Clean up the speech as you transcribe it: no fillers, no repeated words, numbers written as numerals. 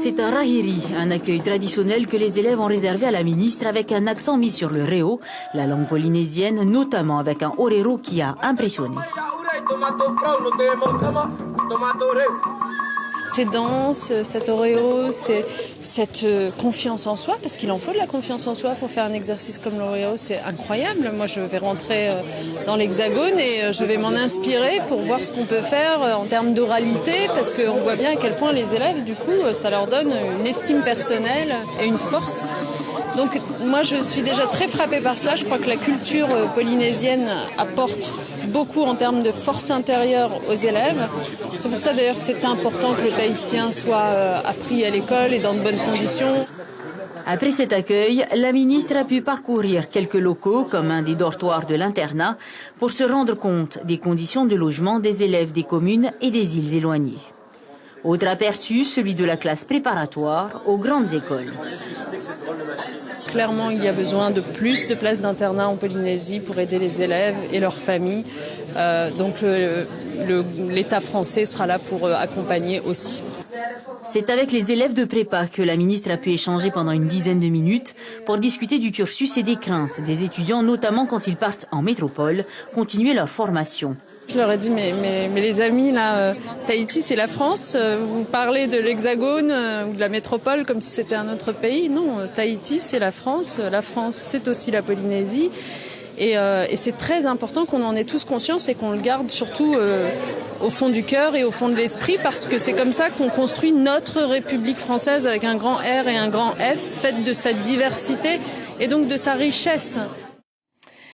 C'est un rahiri, un accueil traditionnel que les élèves ont réservé à la ministre avec un accent mis sur le reo, la langue polynésienne, notamment avec un orero qui a impressionné. Ces danses, cet oreo, c'est cette confiance en soi, parce qu'il en faut de la confiance en soi pour faire un exercice comme l'oreo, c'est incroyable. Moi, je vais rentrer dans l'Hexagone et je vais m'en inspirer pour voir ce qu'on peut faire en termes d'oralité, parce qu'on voit bien à quel point les élèves, du coup, ça leur donne une estime personnelle et une force. Donc moi je suis déjà très frappée par cela, je crois que la culture polynésienne apporte beaucoup en termes de force intérieure aux élèves. C'est pour ça d'ailleurs que c'est important que le tahitien soit appris à l'école et dans de bonnes conditions. Après cet accueil, la ministre a pu parcourir quelques locaux comme un des dortoirs de l'internat pour se rendre compte des conditions de logement des élèves des communes et des îles éloignées. Autre aperçu, celui de la classe préparatoire aux grandes écoles. Clairement, il y a besoin de plus de places d'internat en Polynésie pour aider les élèves et leurs familles. Donc l'État français sera là pour accompagner aussi. C'est avec les élèves de prépa que la ministre a pu échanger pendant une dizaine de minutes pour discuter du cursus et des craintes des étudiants, notamment quand ils partent en métropole, continuer leur formation. Je leur ai dit, mais les amis, là, Tahiti, c'est la France. Vous parlez de l'Hexagone ou de la métropole comme si c'était un autre pays. Non, Tahiti, c'est la France. La France, c'est aussi la Polynésie. Et c'est très important qu'on en ait tous conscience et qu'on le garde surtout au fond du cœur et au fond de l'esprit, parce que c'est comme ça qu'on construit notre République française avec un grand R et un grand F, faite de sa diversité et donc de sa richesse.